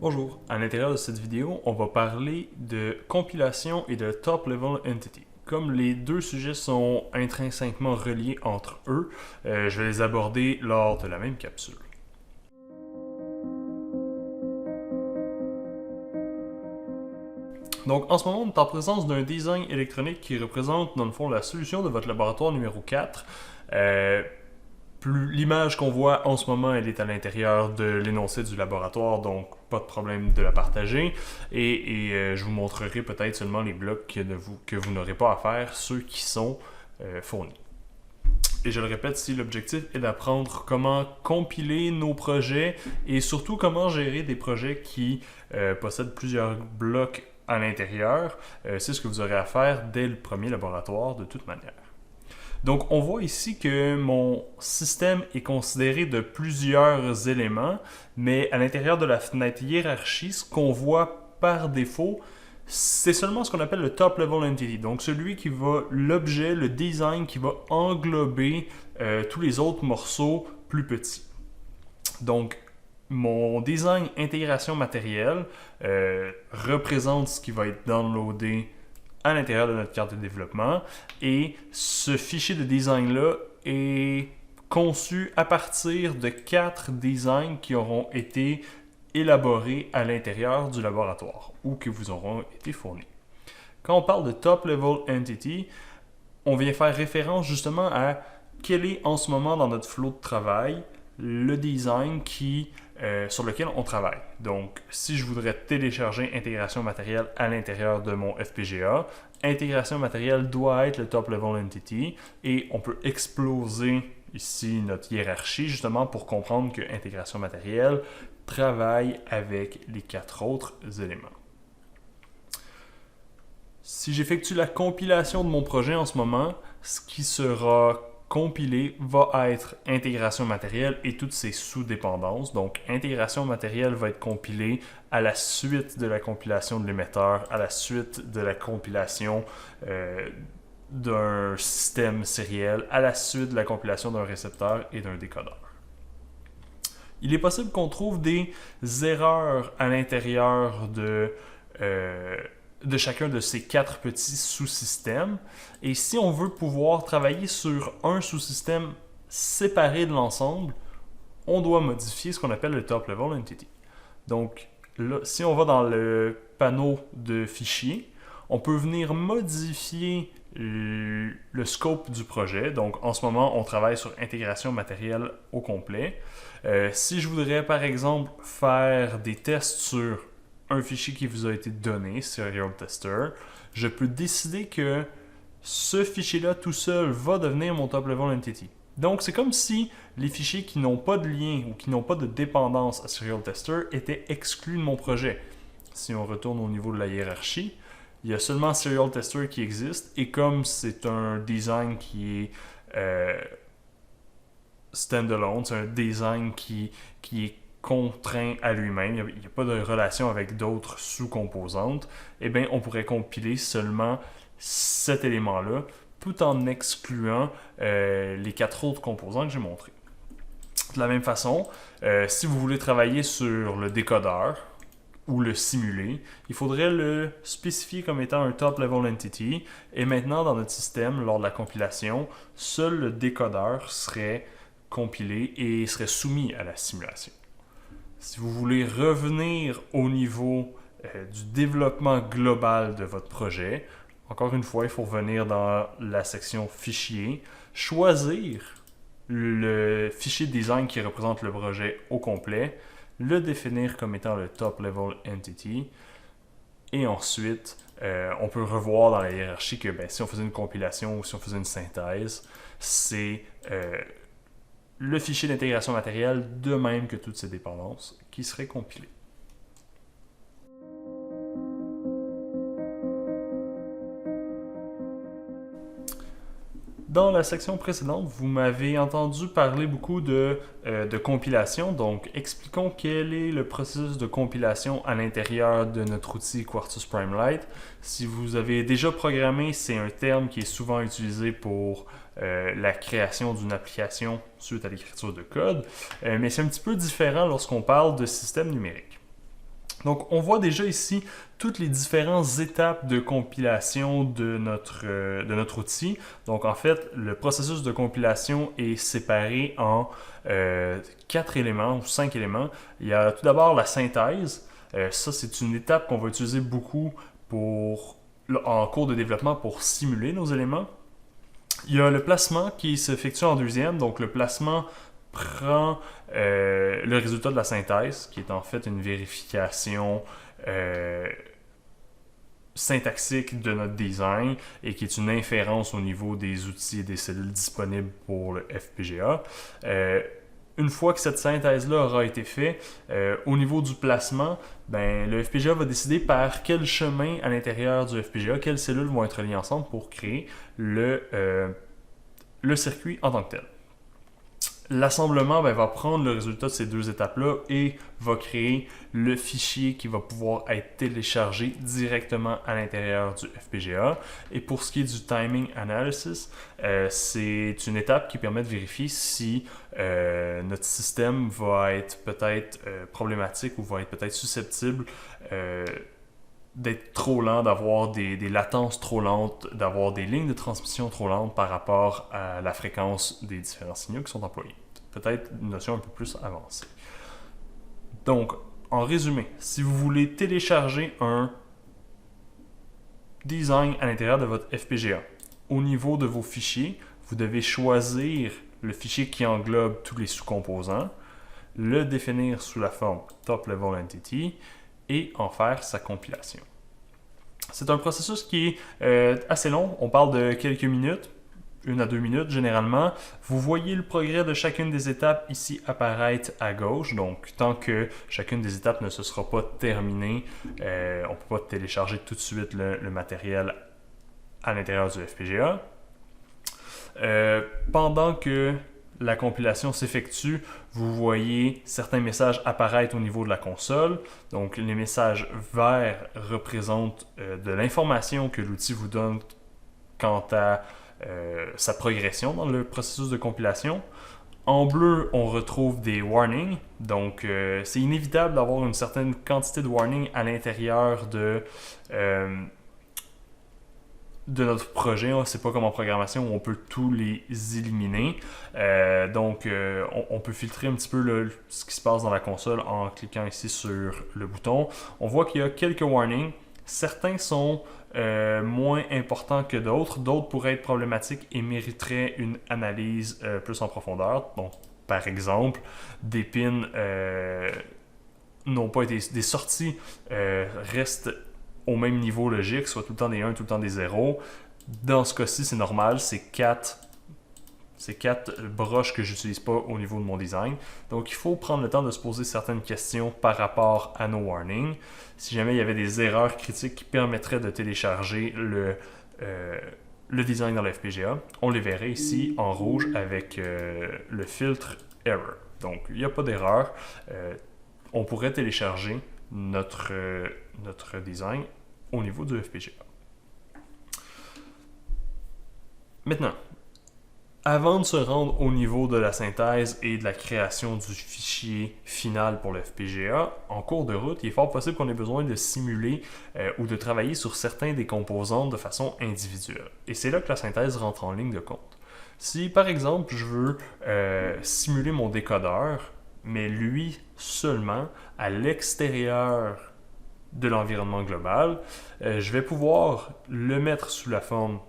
Bonjour, à l'intérieur de cette vidéo, on va parler de compilation et de Top Level Entity. Comme les deux sujets sont intrinsèquement reliés entre eux, je vais les aborder lors de la même capsule. Donc en ce moment, on est en présence d'un design électronique qui représente dans le fond la solution de votre laboratoire numéro 4. L'image qu'on voit en ce moment, elle est à l'intérieur de l'énoncé du laboratoire, donc pas de problème de la partager. Et je vous montrerai peut-être seulement les blocs que vous n'aurez pas à faire, ceux qui sont fournis. Et je le répète ici, l'objectif est d'apprendre comment compiler nos projets et surtout comment gérer des projets qui possèdent plusieurs blocs à l'intérieur. C'est ce que vous aurez à faire dès le premier laboratoire de toute manière. Donc, on voit ici que mon système est considéré de plusieurs éléments, mais à l'intérieur de la fenêtre hiérarchie, ce qu'on voit par défaut, c'est seulement ce qu'on appelle le Top Level Entity. Donc, celui qui va, l'objet, le design qui va englober tous les autres morceaux plus petits. Donc, mon design intégration matérielle représente ce qui va être downloadé à l'intérieur de notre carte de développement et ce fichier de design-là est conçu à partir de 4 designs qui auront été élaborés à l'intérieur du laboratoire ou qui vous auront été fournis. Quand on parle de Top Level Entity, on vient faire référence justement à quel est en ce moment dans notre flot de travail le design sur lequel on travaille. Donc, si je voudrais télécharger intégration matérielle à l'intérieur de mon FPGA, intégration matérielle doit être le Top Level Entity et on peut exploser ici notre hiérarchie justement pour comprendre que intégration matérielle travaille avec les 4 autres éléments. Si j'effectue la compilation de mon projet en ce moment, ce qui sera compilé va être intégration matérielle et toutes ses sous-dépendances. Donc, intégration matérielle va être compilée à la suite de la compilation de l'émetteur, à la suite de la compilation d'un système sériel, à la suite de la compilation d'un récepteur et d'un décodeur. Il est possible qu'on trouve des erreurs à l'intérieur de chacun de ces 4 petits sous-systèmes. Et si on veut pouvoir travailler sur un sous-système séparé de l'ensemble, on doit modifier ce qu'on appelle le Top Level Entity. Donc, là, si on va dans le panneau de fichiers, on peut venir modifier le scope du projet. Donc, en ce moment, on travaille sur intégration matérielle au complet. Si je voudrais, par exemple, faire des tests sur un fichier qui vous a été donné, Serial Tester, je peux décider que ce fichier-là tout seul va devenir mon Top Level Entity. Donc, c'est comme si les fichiers qui n'ont pas de lien ou qui n'ont pas de dépendance à Serial Tester étaient exclus de mon projet. Si on retourne au niveau de la hiérarchie, il y a seulement Serial Tester qui existe et comme c'est un design qui est standalone, c'est un design qui est contraint à lui-même, il n'y a pas de relation avec d'autres sous-composantes, eh bien, on pourrait compiler seulement cet élément-là, tout en excluant les 4 autres composants que j'ai montrés. De la même façon, si vous voulez travailler sur le décodeur ou le simuler, il faudrait le spécifier comme étant un Top Level Entity, et maintenant, dans notre système, lors de la compilation, seul le décodeur serait compilé et serait soumis à la simulation. Si vous voulez revenir au niveau du développement global de votre projet, encore une fois, il faut revenir dans la section Fichier, choisir le fichier design qui représente le projet au complet, le définir comme étant le Top Level Entity, et ensuite, on peut revoir dans la hiérarchie que si on faisait une compilation ou si on faisait une synthèse, c'est le fichier d'intégration matérielle, de même que toutes ces dépendances, qui seraient compilées. Dans la section précédente, vous m'avez entendu parler beaucoup de compilation, donc expliquons quel est le processus de compilation à l'intérieur de notre outil Quartus Prime Lite. Si vous avez déjà programmé, c'est un terme qui est souvent utilisé pour la création d'une application suite à l'écriture de code, mais c'est un petit peu différent lorsqu'on parle de système numérique. Donc, on voit déjà ici toutes les différentes étapes de compilation de notre outil. Donc, en fait, le processus de compilation est séparé en 4 éléments ou 5 éléments. Il y a tout d'abord la synthèse. Ça, c'est une étape qu'on va utiliser beaucoup en cours de développement pour simuler nos éléments. Il y a le placement qui s'effectue en deuxième. Donc, le placement prend le résultat de la synthèse, qui est en fait une vérification syntaxique de notre design et qui est une inférence au niveau des outils et des cellules disponibles pour le FPGA. Une fois que cette synthèse-là aura été faite, au niveau du placement, le FPGA va décider par quel chemin à l'intérieur du FPGA, quelles cellules vont être liées ensemble pour créer le circuit en tant que tel. L'assemblement va prendre le résultat de ces deux étapes-là et va créer le fichier qui va pouvoir être téléchargé directement à l'intérieur du FPGA. Et pour ce qui est du timing analysis, c'est une étape qui permet de vérifier si notre système va être peut-être problématique ou va être peut-être susceptible d'être trop lent, d'avoir des latences trop lentes, d'avoir des lignes de transmission trop lentes par rapport à la fréquence des différents signaux qui sont employés. Peut-être une notion un peu plus avancée. Donc, en résumé, si vous voulez télécharger un design à l'intérieur de votre FPGA, au niveau de vos fichiers, vous devez choisir le fichier qui englobe tous les sous-composants, le définir sous la forme Top Level Entity et en faire sa compilation. C'est un processus qui est assez long, on parle de quelques minutes, 1 à 2 minutes généralement. Vous voyez le progrès de chacune des étapes ici apparaître à gauche. Donc, tant que chacune des étapes ne se sera pas terminée, on ne peut pas télécharger tout de suite le matériel à l'intérieur du FPGA. Pendant que la compilation s'effectue, vous voyez certains messages apparaître au niveau de la console. Donc, les messages verts représentent de l'information que l'outil vous donne quant à sa progression dans le processus de compilation. En bleu, on retrouve des warnings. Donc, c'est inévitable d'avoir une certaine quantité de warnings à l'intérieur de notre projet. C'est pas comme en programmation où on peut tous les éliminer. Donc, on peut filtrer un petit peu ce qui se passe dans la console en cliquant ici sur le bouton. On voit qu'il y a quelques warnings. Certains sont moins importants que d'autres. D'autres pourraient être problématiques et mériteraient une analyse plus en profondeur. Donc, par exemple, des pins n'ont pas été... Des sorties restent au même niveau logique, soit tout le temps des 1, tout le temps des 0. Dans ce cas-ci, c'est normal. C'est 4 broches que j'utilise pas au niveau de mon design. Donc, il faut prendre le temps de se poser certaines questions par rapport à nos warnings. Si jamais il y avait des erreurs critiques qui permettraient de télécharger le design dans le FPGA, on les verrait ici en rouge avec le filtre Error. Donc, il n'y a pas d'erreur. On pourrait télécharger notre design au niveau du FPGA. Maintenant, avant de se rendre au niveau de la synthèse et de la création du fichier final pour le FPGA, en cours de route, il est fort possible qu'on ait besoin de simuler ou de travailler sur certains des composants de façon individuelle. Et c'est là que la synthèse rentre en ligne de compte. Si, par exemple, je veux simuler mon décodeur, mais lui seulement à l'extérieur de l'environnement global, je vais pouvoir le mettre sous la forme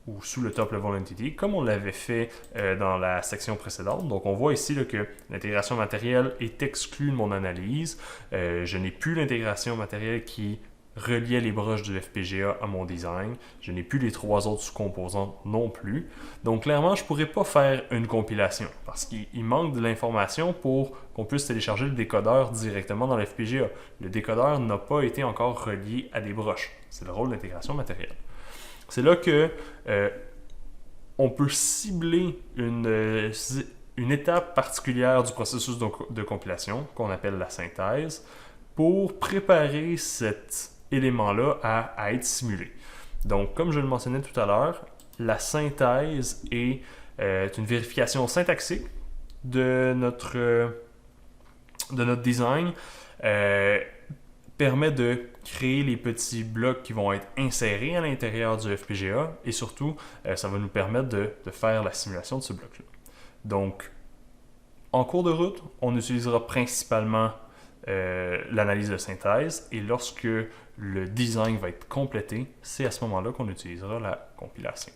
ou sous le Top Level Entity, comme on l'avait fait dans la section précédente. Donc, on voit ici là, que l'intégration matérielle est exclue de mon analyse. Je n'ai plus l'intégration matérielle qui reliait les broches du FPGA à mon design. Je n'ai plus les 3 autres sous-composantes non plus. Donc, clairement, je ne pourrais pas faire une compilation parce qu'il manque de l'information pour qu'on puisse télécharger le décodeur directement dans le FPGA. Le décodeur n'a pas été encore relié à des broches. C'est le rôle d'intégration matérielle. C'est là que on peut cibler une étape particulière du processus de compilation, qu'on appelle la synthèse, pour préparer cet élément-là à être simulé. Donc, comme je le mentionnais tout à l'heure, la synthèse est une vérification syntaxique de notre design. permet de créer les petits blocs qui vont être insérés à l'intérieur du FPGA et surtout, ça va nous permettre de faire la simulation de ce bloc-là. Donc, en cours de route, on utilisera principalement l'analyse de synthèse et lorsque le design va être complété, c'est à ce moment-là qu'on utilisera la compilation.